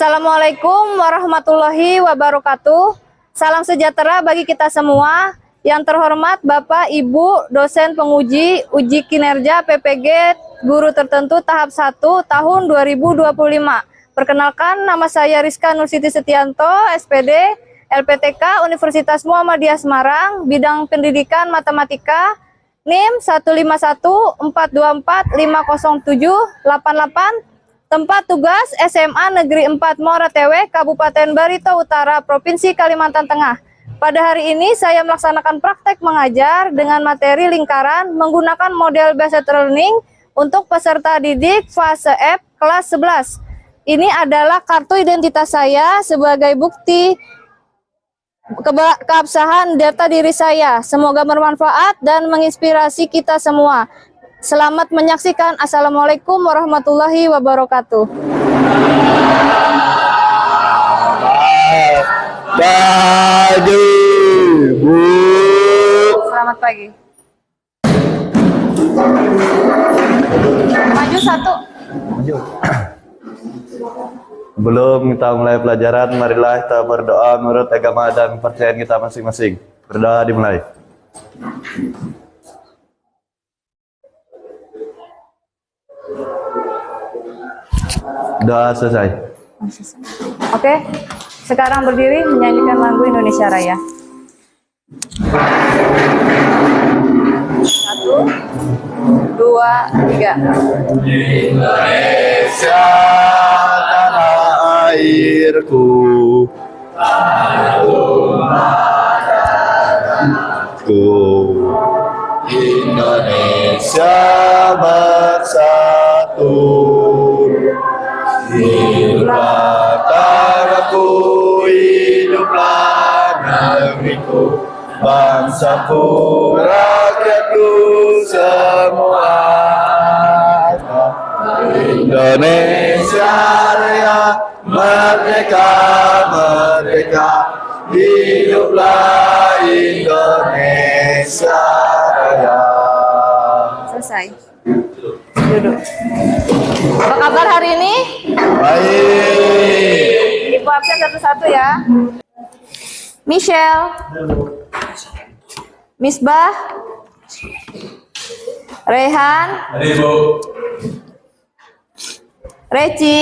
Assalamualaikum warahmatullahi wabarakatuh. Salam sejahtera bagi kita semua. Yang terhormat Bapak Ibu dosen penguji uji kinerja PPG guru tertentu tahap 1 tahun 2025. Perkenalkan, nama saya Rizka Nursiti Setianto, SPD, LPTK Universitas Muhammadiyah Semarang, bidang pendidikan matematika, NIM 15142450788, tempat tugas SMA Negeri 4 Moratewe, Kabupaten Barito Utara, Provinsi Kalimantan Tengah. Pada hari ini saya melaksanakan praktek mengajar dengan materi lingkaran menggunakan model based learning untuk peserta didik fase F kelas 11. Ini adalah kartu identitas saya sebagai bukti keabsahan data diri saya. Semoga bermanfaat dan menginspirasi kita semua. Selamat menyaksikan. Assalamualaikum warahmatullahi wabarakatuh. Pagi, Bu. Selamat pagi. Maju satu. Maju. Belum kita mulai pelajaran, marilah kita berdoa menurut agama dan kepercayaan kita masing-masing. Berdoa dimulai. Doa selesai. Oke, sekarang berdiri menyanyikan lagu Indonesia Raya. 1, 2, 3. Indonesia tanah airku, Indonesia bersatu, hiduplah tanahku, hiduplah negeriku, bangsaku, rakyatku semua. Indonesia Raya, merdeka, merdeka, hiduplah Indonesia Raya. Selesai. Duduk. Apa kabar hari ini? Baik. Ibu absen satu-satu ya. Michelle, Misbah, Rehan, Reci,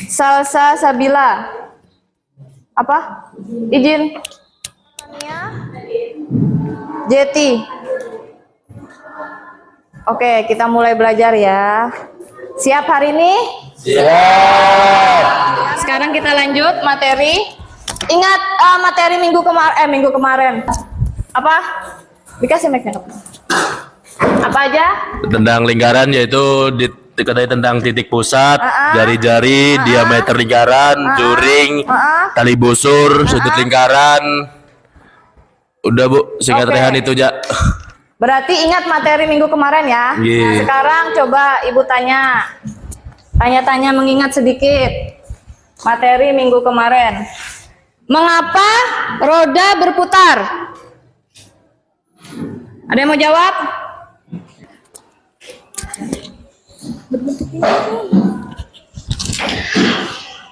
Salsa Sabila. Apa? Izin. Jeti. Oke, kita mulai belajar ya. Siap hari ini? Siap. Sekarang kita lanjut materi. Ingat materi minggu kemarin. Apa? Dikasih mic-nya. Apa aja? Tentang lingkaran, yaitu diketahui tentang titik pusat, jari-jari, diameter lingkaran, juring, tali busur, sudut lingkaran. Udah Bu, singkat rehan itu aja. Berarti ingat materi minggu kemarin ya. Nah, sekarang coba Ibu tanya-tanya mengingat sedikit materi minggu kemarin. Mengapa roda berputar? Ada yang mau jawab?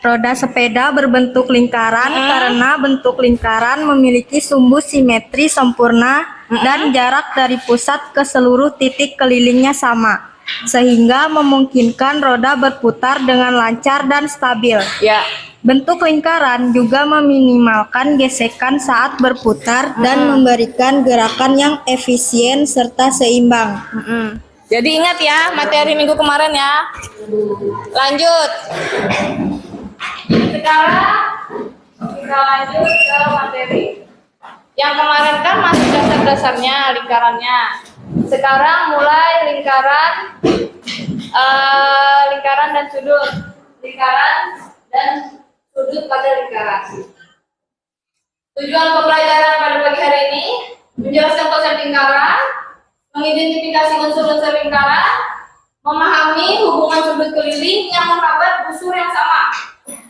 Roda sepeda berbentuk lingkaran karena bentuk lingkaran memiliki sumbu simetri sempurna dan jarak dari pusat ke seluruh titik kelilingnya sama, sehingga memungkinkan roda berputar dengan lancar dan stabil. Ya. Bentuk lingkaran juga meminimalkan gesekan saat berputar dan memberikan gerakan yang efisien serta seimbang. Jadi ingat ya materi minggu kemarin ya. Lanjut. Sekarang kita lanjut ke materi. Yang kemarin kan masih dasar-dasarnya lingkarannya. Sekarang mulai lingkaran dan sudut. Lingkaran dan sudut pada lingkaran. Tujuan pembelajaran pada pagi hari ini menjelaskan konsep lingkaran, mengidentifikasi unsur-unsur lingkaran, memahami hubungan sudut keliling yang menghambat busur yang sama,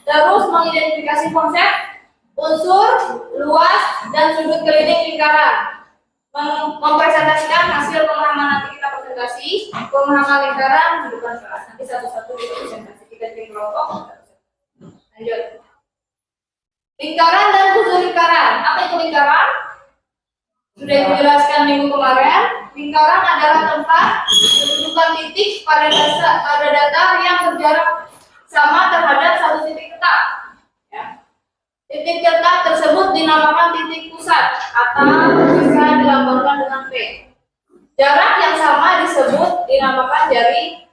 terus mengidentifikasi konsep unsur, luas, dan sudut keliling lingkaran, mempresentasikan hasil pemahaman. Nanti kita presentasi pemahaman lingkaran di depan kelas. Nanti satu-satu kita presentasi. cacing kelompok. Lanjut. Lingkaran dan busur lingkaran. Apa itu lingkaran? Sudah dijelaskan minggu kemarin. Lingkaran adalah tempat kedudukan titik pada datar yang berjarak sama terhadap satu titik tetap. Ya. Titik tetap tersebut dinamakan titik pusat atau bisa dilambangkan dengan P. Jarak yang sama disebut dinamakan jari.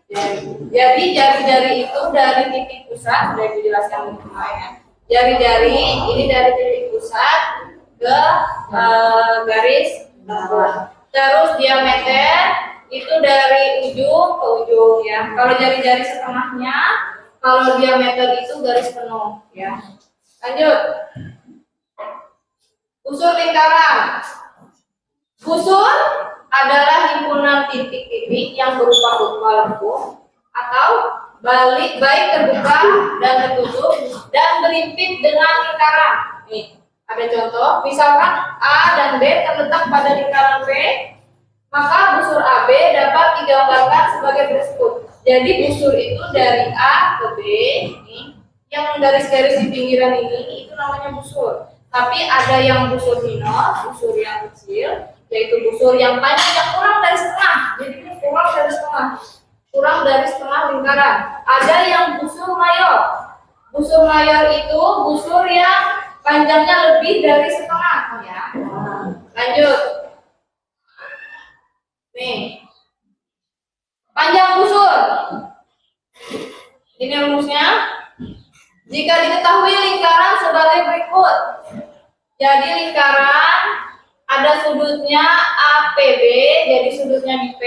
Jadi jari-jari itu dari titik pusat, sudah dijelaskan kemarin ya. Jari-jari ini dari titik pusat ke garis bawah. Terus diameter itu dari ujung ke ujung ya. Kalau jari-jari setengahnya, kalau diameter itu garis penuh ya. Lanjut. Busur lingkaran. Busur adalah himpunan titik-titik yang berupa lengkung atau baik terbuka dan tertutup dan berhimpit dengan lingkaran. Nih, ada contoh, misalkan A dan B terletak pada lingkaran B, maka busur AB dapat digambarkan sebagai berikut. Jadi busur itu dari A ke B, nih, yang garis-garis di pinggiran ini itu namanya busur. Tapi ada yang busur minor, busur yang kecil, yaitu busur yang panjang yang kurang dari setengah. Jadi ini kurang dari setengah lingkaran. Ada yang busur mayor. Busur mayor itu busur yang panjangnya lebih dari setengah ya. Lanjut. Nih. Panjang busur. Ini rumusnya. Jika diketahui lingkaran sebagai berikut. Jadi lingkaran ada sudutnya APB, jadi sudutnya di P,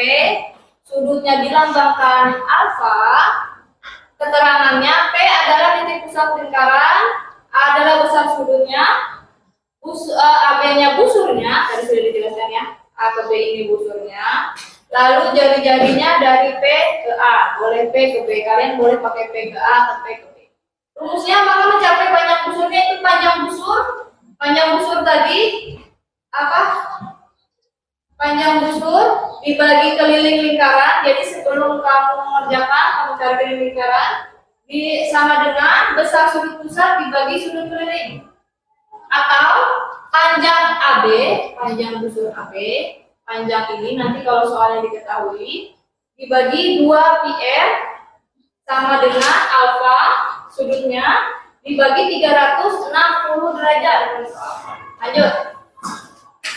sudutnya dilambangkan alfa. Keterangannya P adalah titik pusat lingkaran, A adalah besar sudutnya, AB-nya busurnya, tadi sudah dijelaskan ya, A ke B ini busurnya. Lalu jari-jarinya dari P ke A, boleh P ke B, kalian boleh pakai P ke A atau P ke B. Rumusnya maka mencapai panjang busurnya itu panjang busur tadi apa? Panjang busur dibagi keliling lingkaran. Jadi sebelum kamu mengerjakan, kamu cari keliling lingkaran sama dengan besar sudut pusat dibagi sudut keliling. Atau panjang AB, panjang busur AB, panjang ini nanti kalau soalnya diketahui dibagi 2 PR sama dengan alfa sudutnya dibagi 360 derajat. Lanjut.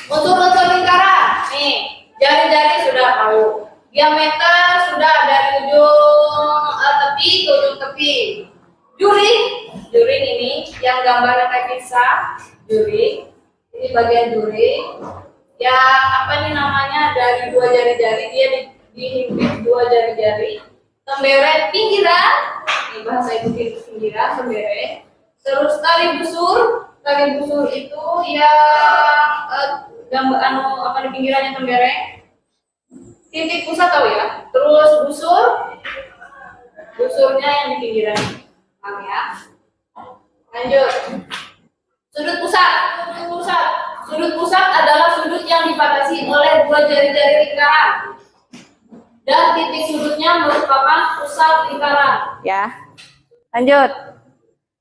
Unsur-unsur lingkaran. Nih, jari-jari sudah tahu. Diameter sudah dari ujung tepi ke ujung tepi. Juring ini yang gambarnya kayak pisah, juring. Ini bagian juring. Yang apa nih namanya dari 2 jari-jari dia dihimpit 2 jari-jari. Temberet pinggiran. Ini bahasa itu pinggiran, temberet. Terus tali busur itu yang apa di pinggirannya tembereng. Titik pusat tahu ya. Terus busurnya yang di pinggiran. Paham ya? Lanjut. Sudut pusat adalah sudut yang dibatasi oleh 2 jari-jari lingkaran. Dan titik sudutnya merupakan pusat lingkaran. Ya. Lanjut.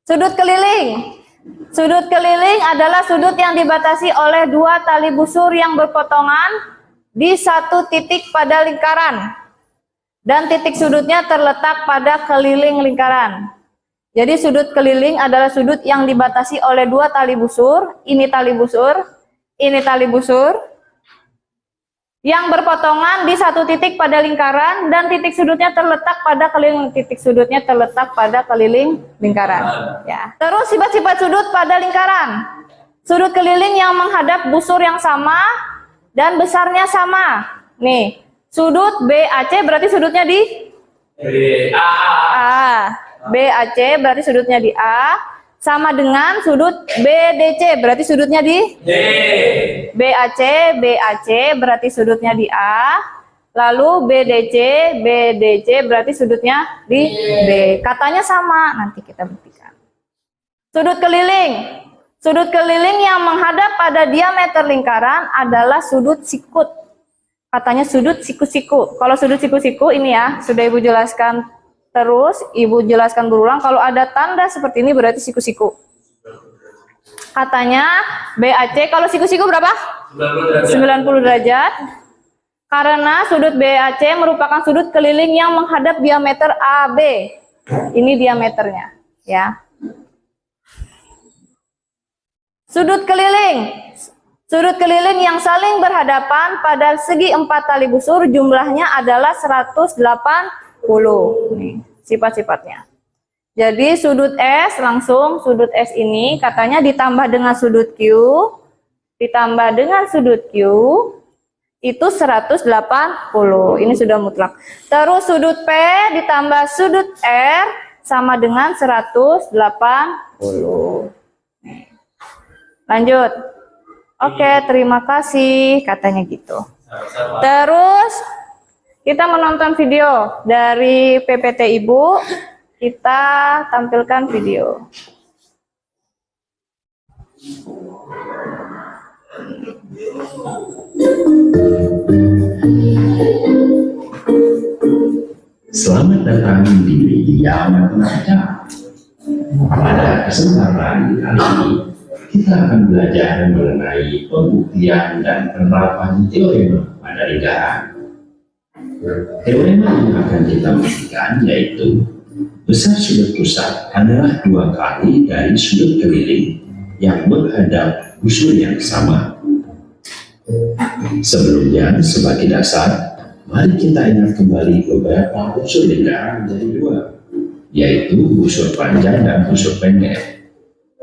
Sudut keliling. Sudut keliling adalah sudut yang dibatasi oleh 2 tali busur yang berpotongan di satu titik pada lingkaran. Dan titik sudutnya terletak pada keliling lingkaran. Jadi sudut keliling adalah sudut yang dibatasi oleh 2 tali busur. Ini tali busur, ini tali busur. Yang berpotongan di satu titik pada lingkaran dan titik sudutnya terletak pada keliling lingkaran. Ya. Terus sifat-sifat sudut pada lingkaran. Sudut keliling yang menghadap busur yang sama dan besarnya sama. Nih, sudut BAC berarti sudutnya di A. BAC berarti sudutnya di A. Sama dengan sudut BDC berarti sudutnya di D. BAC berarti sudutnya di A. Lalu BDC berarti sudutnya di B. Katanya sama, nanti kita buktikan. Sudut keliling yang menghadap pada diameter lingkaran adalah sudut sikut. Katanya sudut siku-siku. Kalau sudut siku-siku ini ya, sudah Ibu jelaskan Terus Ibu jelaskan berulang, kalau ada tanda seperti ini berarti siku-siku. Katanya BAC, kalau siku-siku berapa? 90 derajat. Karena sudut BAC merupakan sudut keliling yang menghadap diameter AB. Ini diameternya, ya. Sudut keliling yang saling berhadapan pada segi 4 tali busur jumlahnya adalah 180. Nih, sifat-sifatnya. Jadi sudut S, langsung sudut S ini katanya ditambah dengan sudut Q, ditambah dengan sudut Q, itu 180. Ini sudah mutlak. Terus sudut P ditambah sudut R sama dengan 180. Lanjut. Oke, terima kasih, katanya gitu. Terus kita menonton video dari PPT Ibu. Kita tampilkan video. Selamat datang di media matematika. Pada kesempatan kali ini, kita akan belajar mengenai pembuktian dan penerapan teorema pada lingkaran. Teorema yang akan kita buktikan yaitu besar sudut pusat adalah 2 kali dari sudut keliling yang menghadap busur yang sama. Sebelumnya, sebagai dasar, mari kita ingat kembali beberapa unsur lingkaran dari 2, yaitu busur panjang dan busur pendek.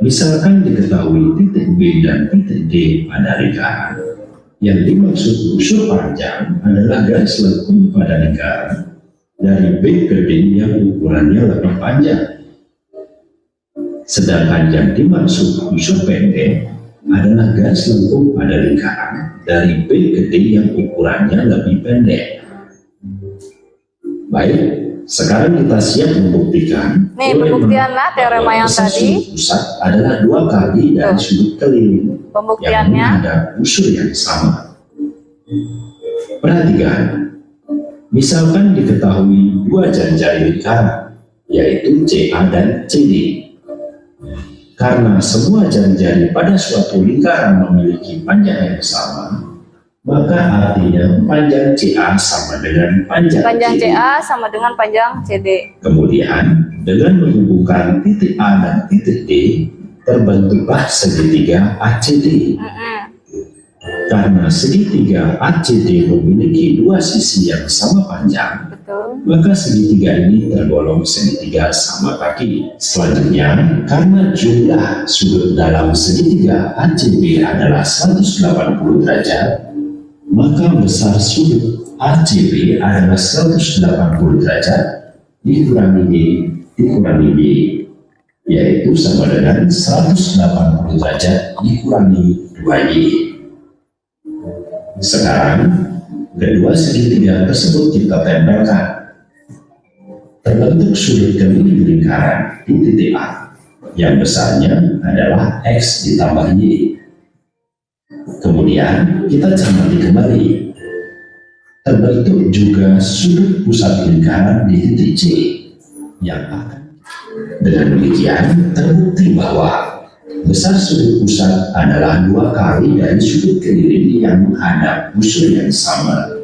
Misalkan diketahui titik B dan titik D pada lingkaran, yang dimaksud busur panjang adalah garis lengkung pada lingkaran dari B ke D yang ukurannya lebih panjang. Sedangkan yang dimaksud busur pendek adalah garis lengkung pada lingkaran dari B ke D yang ukurannya lebih pendek. Baik. Sekarang kita siap membuktikan. Nih, pembuktianlah teorema yang tadi. Sudut pusat adalah 2 kali dari sudut keliling Pembuktiannya. yang menghadap busur yang sama. Perhatikan, misalkan diketahui 2 jari lingkaran, yaitu CA dan CD. Karena semua jari-jari pada suatu lingkaran memiliki panjang yang sama, maka artinya panjang CA sama dengan panjang CD. CA sama dengan panjang CD. Kemudian, dengan menghubungkan titik A dan titik D, terbentuklah segitiga ACD. Karena segitiga ACD memiliki 2 sisi yang sama panjang, maka segitiga ini tergolong segitiga sama kaki. Selanjutnya, karena jumlah sudut dalam segitiga ACB adalah 180 derajat, maka besar sudut ACB adalah 180 derajat dikurangi D, yaitu sama dengan 180 derajat dikurangi 2Y. Sekarang, kedua segitiga tersebut kita tempelkan. Terbentuk sudut keliling lingkaran di titik A, yang besarnya adalah X ditambah Y. Kemudian kita cermati kembali. Terbentuk juga sudut pusat lingkaran di titik C yang akan. Dengan demikian terbukti bahwa besar sudut pusat adalah 2 kali dari sudut keliling yang menghadap busur yang sama.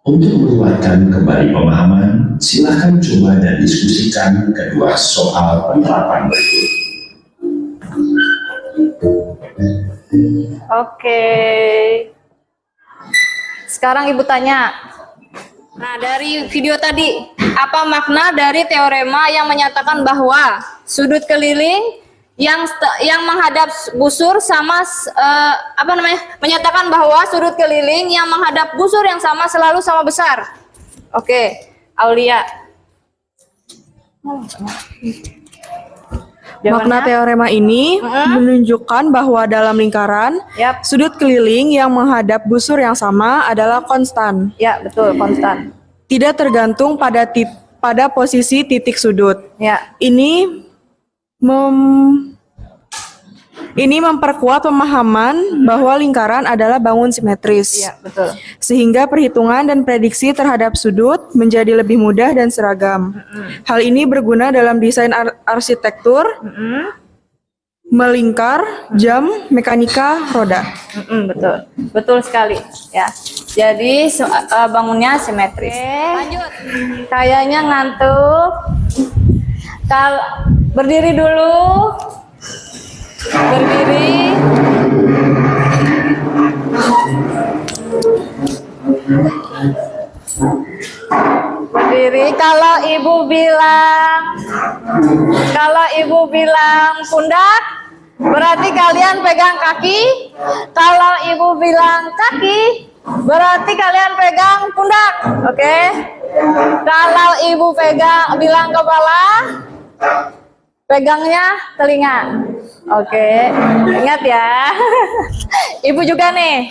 Untuk menguatkan kembali pemahaman, silakan coba dan diskusikan kedua soal penerapan berikut. Oke. Sekarang Ibu tanya. Nah, dari video tadi, apa makna dari teorema yang menyatakan bahwa sudut keliling yang menghadap busur sama menyatakan bahwa sudut keliling yang menghadap busur yang sama selalu sama besar. Oke, Aulia. Makna teorema ini menunjukkan bahwa dalam lingkaran, sudut keliling yang menghadap busur yang sama adalah konstan. Ya, betul, konstan. Tidak tergantung pada posisi titik sudut. Ya. Ini Ini memperkuat pemahaman bahwa lingkaran adalah bangun simetris. Iya, betul. Sehingga perhitungan dan prediksi terhadap sudut menjadi lebih mudah dan seragam. Hal ini berguna dalam desain arsitektur, melingkar, jam, mekanika, roda. Betul, betul sekali ya. Jadi bangunnya simetris. Lanjut. Kayaknya ngantuk. Berdiri dulu. Berdiri. Berdiri. Kalau ibu bilang pundak, berarti kalian pegang kaki. Kalau ibu bilang kaki, berarti kalian pegang pundak. Oke. Kalau ibu bilang kepala, pegangnya telinga. Oke. Ingat ya. Ibu juga nih.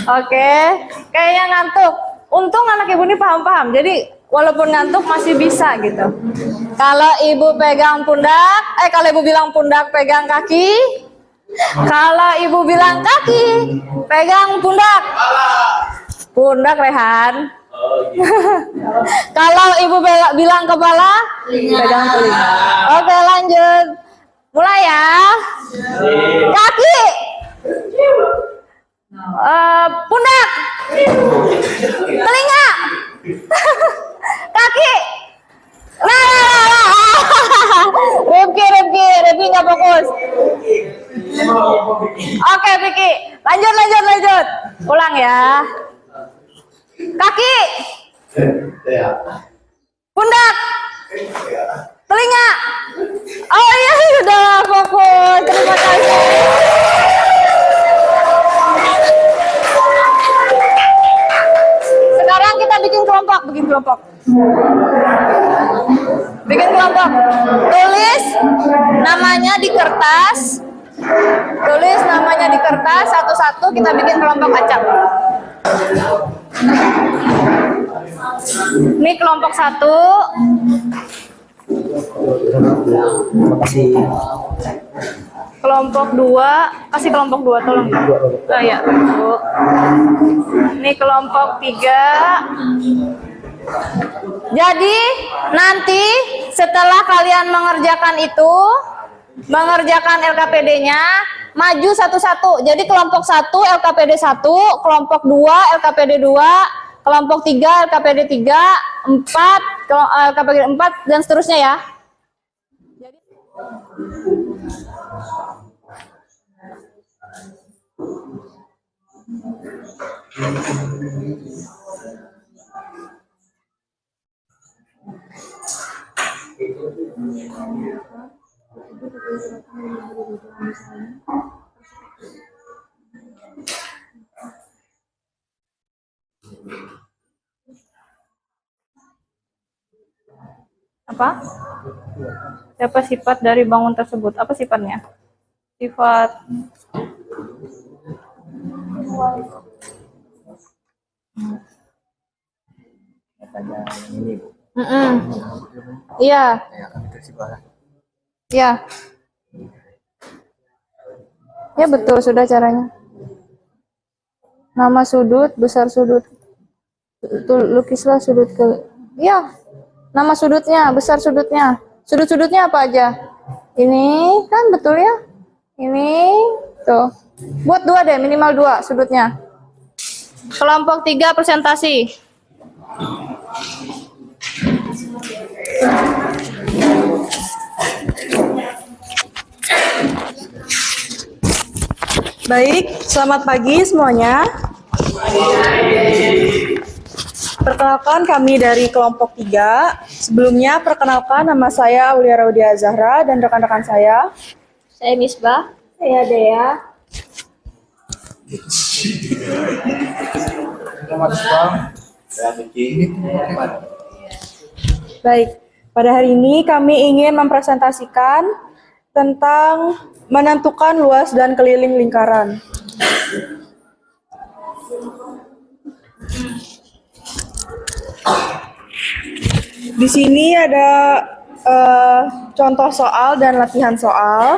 Oke. Kayaknya ngantuk. Untung anak ibu ini paham-paham. Jadi walaupun ngantuk masih bisa gitu. Kalau ibu pegang pundak, kalau ibu bilang pundak pegang kaki. Kalau ibu bilang kaki, pegang pundak. Pundak, Rehan. Kalau ibu bilang kepala, pegang telinga. Oke, lanjut. Mulai ya. Kaki. Pundak. Telinga. Kaki. Rifki nggak fokus. Oke, Vicky. Lanjut. Ulang ya. Kaki. Pundak. Telinga. Oh iya, sudah fokus. Terima kasih. Sekarang kita bikin kelompok. Tulis namanya di kertas. Satu-satu kita bikin kelompok acak. Ini kelompok 1. Kelompok 2, kasih kelompok 2 tolong. Oh ya, Bu. Ini kelompok 3. Jadi nanti setelah kalian mengerjakan LKPD-nya, maju satu-satu. Jadi kelompok 1 LKPD 1, kelompok 2 LKPD 2, kelompok 3 LKPD 3, 4 LKPD 4 dan seterusnya ya. Apa? Siapa sifat dari bangun tersebut? Apa sifatnya? Sifat Iya. Iya. Ya betul, sudah caranya. Nama sudut, besar sudut. Lukislah sudut ke. Ya. Nama sudutnya, besar sudutnya. Sudut-sudutnya apa aja? Ini kan betul ya? Ini tuh. Buat 2 deh, minimal 2 sudutnya. Kelompok 3 presentasi. Baik, selamat pagi semuanya. Perkenalkan kami dari kelompok 3. Sebelumnya perkenalkan nama saya Aulia Raudia Zahra dan rekan-rekan saya. Saya Misbah. Saya Dea. Baik, pada hari ini kami ingin mempresentasikan tentang menentukan luas dan keliling lingkaran. Di sini ada contoh soal dan latihan soal.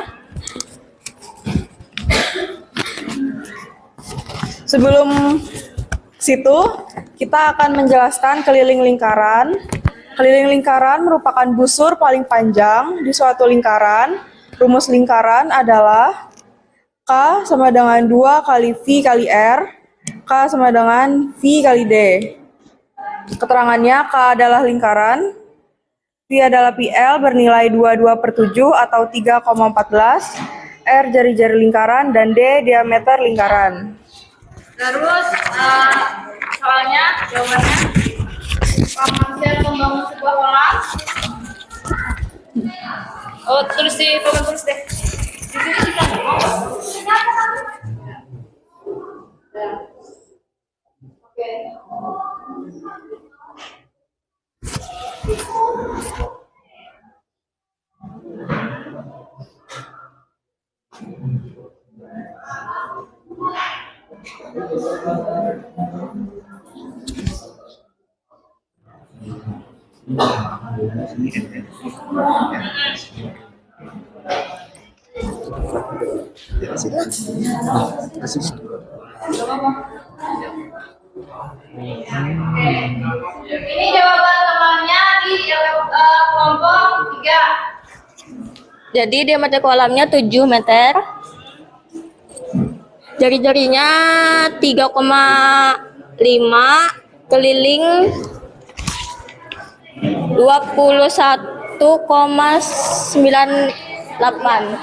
Sebelum situ, kita akan menjelaskan keliling lingkaran. Keliling lingkaran merupakan busur paling panjang di suatu lingkaran. Rumus lingkaran adalah K sama dengan 2 kali V kali R, K sama dengan V kali D. Keterangannya, K adalah lingkaran, V adalah PL bernilai 22/7 atau 3,14, R jari-jari lingkaran, dan D diameter lingkaran. Terus soalnya jawabannya Pak Marcel membangun sebuah kolam. Oh, tulis di papan tulis deh. Di sini kita Oke. Ini jawaban temannya di kelompok 3. Jadi diameter kolamnya 7 meter. Jari-jarinya 3,5 keliling 21,98.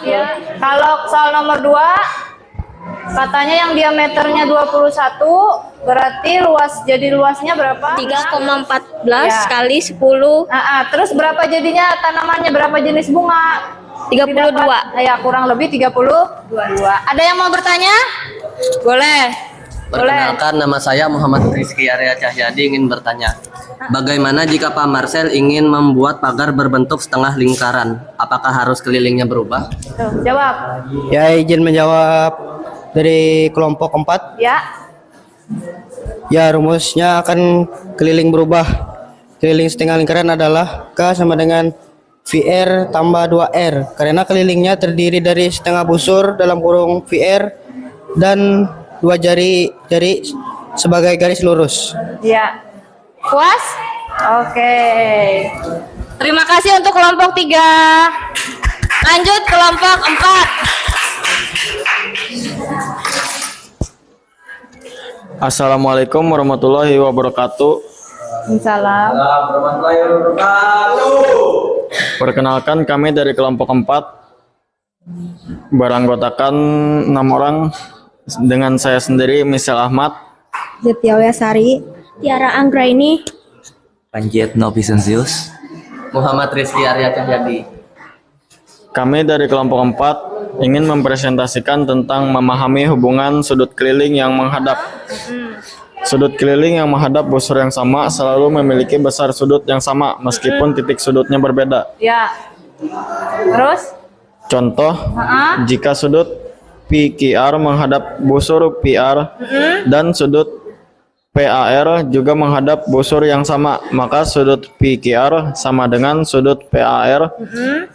Ya. Kalau soal nomor 2 katanya yang diameternya 21 berarti luasnya berapa? 3,14 Ya. kali 10 Terus berapa jadinya tanamannya, berapa jenis bunga? 32. Ya, kurang lebih 32. Ada yang mau bertanya? Boleh. Perkenalkan, nama saya Muhammad Rizky Arya Cahyadi, ingin bertanya, bagaimana jika Pak Marcel ingin membuat pagar berbentuk setengah lingkaran? Apakah harus kelilingnya berubah? Tuh, jawab. Ya, izin menjawab dari kelompok 4. Ya. Ya, rumusnya akan keliling berubah. Keliling setengah lingkaran adalah K sama dengan VR tambah 2R. Karena kelilingnya terdiri dari setengah busur dalam kurung VR dan 2 jari sebagai garis lurus. Ya. Puas? Oke. Terima kasih untuk kelompok 3. Lanjut kelompok 4. Assalamualaikum warahmatullahi wabarakatuh. Salam. Perkenalkan, kami dari kelompok 4 beranggotakan 6 orang dengan saya sendiri, Misal Ahmad, Zetiawya Sari, Tiara Anggraini, Panjiet Novisensius, Muhammad Rizky Arya Cahyadi. Kami dari kelompok 4 ingin mempresentasikan tentang memahami hubungan sudut keliling yang menghadap. Sudut keliling yang menghadap busur yang sama selalu memiliki besar sudut yang sama meskipun titik sudutnya berbeda. Ya. Terus? Contoh, jika sudut PQR menghadap busur PR dan sudut PAR juga menghadap busur yang sama, maka sudut PQR sama dengan sudut PAR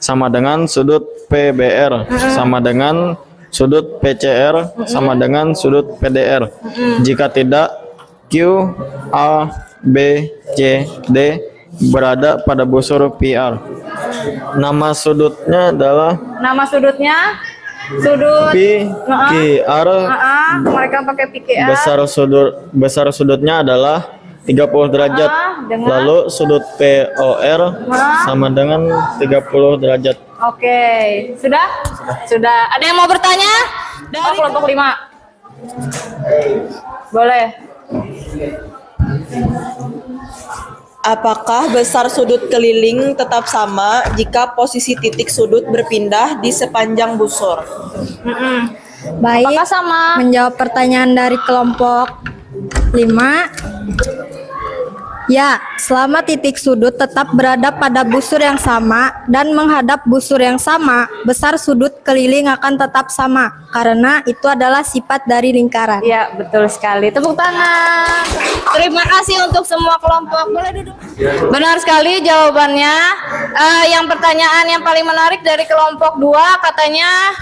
sama dengan sudut PBR sama dengan sudut PCR sama dengan sudut PDR. Jika tidak, Q, A, B, C, D berada pada busur PR. Nama sudutnya adalah Sudut PQR. mereka pakai PQR. Besar sudutnya adalah 30 derajat. dengan Lalu sudut POR sama dengan 30 derajat. Oke, sudah? Sudah. Ada yang mau bertanya? Dari kelompok 5. Boleh. Apakah besar sudut keliling tetap sama jika posisi titik sudut berpindah di sepanjang busur? Baik, Apakah sama? menjawab pertanyaan dari kelompok 5. Ya, selama titik sudut tetap berada pada busur yang sama dan menghadap busur yang sama, besar sudut keliling akan tetap sama karena itu adalah sifat dari lingkaran. Ya, betul sekali. Tepuk tangan. Terima kasih untuk semua kelompok. Boleh duduk. Benar sekali jawabannya. Yang pertanyaan yang paling menarik dari kelompok 2 katanya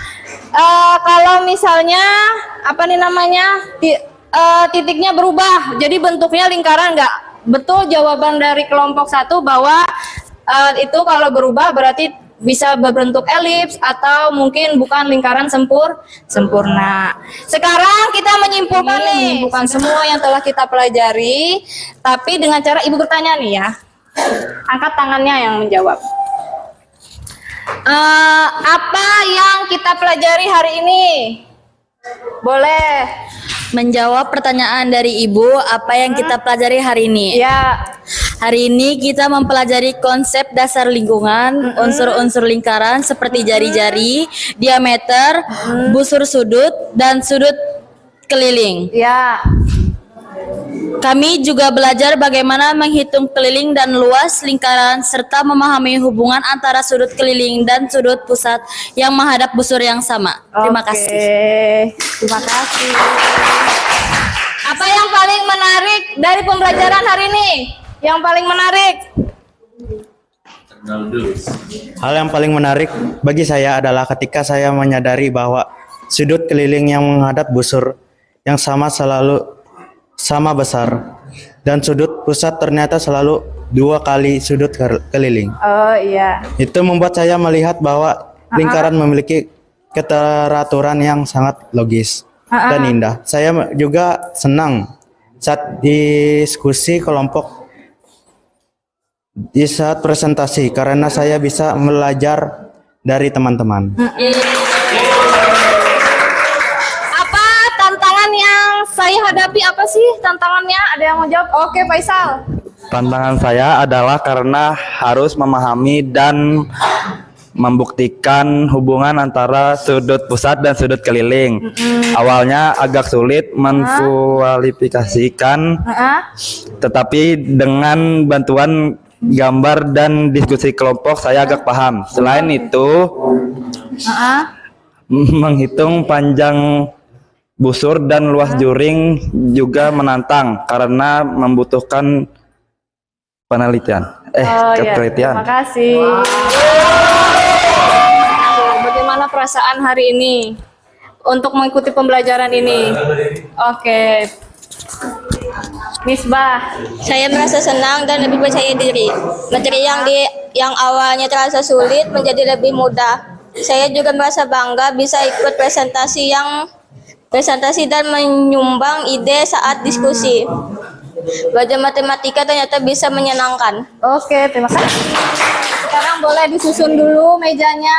kalau misalnya apa nih namanya titiknya berubah, jadi bentuknya lingkaran. Nggak betul jawaban dari kelompok 1 bahwa itu kalau berubah berarti bisa berbentuk elips atau mungkin bukan lingkaran sempurna. Sekarang kita menyimpulkan nih, bukan semua yang telah kita pelajari, tapi dengan cara Ibu bertanya nih ya. Angkat tangannya yang menjawab. Apa yang kita pelajari hari ini? Boleh. Menjawab pertanyaan dari Ibu, apa yang kita pelajari hari ini? Ya. Hari ini kita mempelajari konsep dasar lingkungan, unsur-unsur lingkaran seperti jari-jari, diameter, busur sudut, dan sudut keliling. Ya. Kami juga belajar bagaimana menghitung keliling dan luas lingkaran serta memahami hubungan antara sudut keliling dan sudut pusat yang menghadap busur yang sama. Terima kasih. Terima kasih. Apa yang paling menarik dari pembelajaran hari ini? Yang paling menarik? Hal yang paling menarik bagi saya adalah ketika saya menyadari bahwa sudut keliling yang menghadap busur yang sama selalu sama besar dan sudut pusat ternyata selalu 2 kali sudut keliling. Oh iya. Itu membuat saya melihat bahwa lingkaran memiliki keteraturan yang sangat logis dan indah. Saya juga senang saat diskusi kelompok di saat presentasi karena saya bisa belajar dari teman-teman. Apa tantangan yang saya hadapi, apa sih tantangannya? Ada yang mau jawab? Oke, Faisal. Tantangan saya adalah karena harus memahami dan membuktikan hubungan antara sudut pusat dan sudut keliling. Awalnya agak sulit menkualifikasikan, tetapi dengan bantuan gambar dan diskusi kelompok saya agak paham. Selain itu, menghitung panjang busur dan luas juring juga menantang karena membutuhkan penelitian. Ketelitian. Terima kasih. Bagaimana perasaan hari ini untuk mengikuti pembelajaran ini? Oke. Misbah. Saya merasa senang dan lebih percaya diri. Materi yang awalnya terasa sulit menjadi lebih mudah. Saya juga merasa bangga bisa ikut presentasi dan menyumbang ide saat diskusi. Belajar matematika ternyata bisa menyenangkan. Oke, terima kasih. Sekarang boleh disusun dulu mejanya.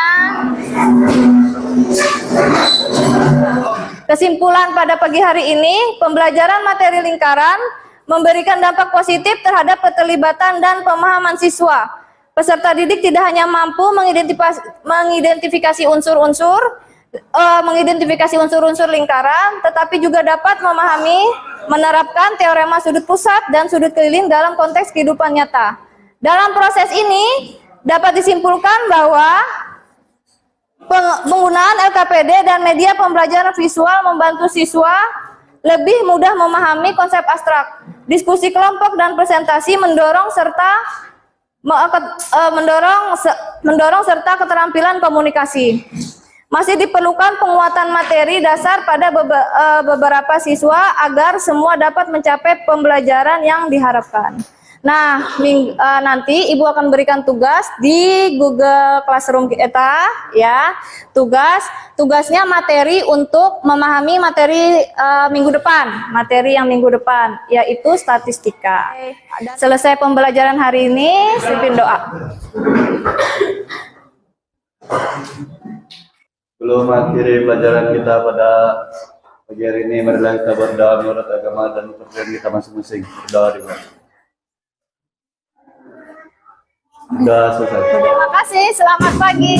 Kesimpulan pada pagi hari ini, pembelajaran materi lingkaran memberikan dampak positif terhadap keterlibatan dan pemahaman siswa. Peserta didik tidak hanya mampu mengidentifikasi unsur-unsur lingkaran, tetapi juga dapat memahami, menerapkan teorema sudut pusat dan sudut keliling dalam konteks kehidupan nyata. Dalam proses ini dapat disimpulkan bahwa penggunaan LKPD dan media pembelajaran visual membantu siswa lebih mudah memahami konsep abstrak. Diskusi kelompok dan presentasi mendorong serta keterampilan komunikasi. Masih diperlukan penguatan materi dasar pada beberapa siswa agar semua dapat mencapai pembelajaran yang diharapkan. Nah, nanti Ibu akan berikan tugas di Google Classroom kita, ya. Tugasnya materi untuk memahami materi materi yang minggu depan, yaitu statistika. Selesai pembelajaran hari ini, pimpin doa. Belum akhiri pelajaran kita pada pagi hari ini, marilah kita berdoa menurut agama dan kepercayaan kita masing-masing. Berdoa di bawah. Sudah selesai. Terima kasih, selamat pagi.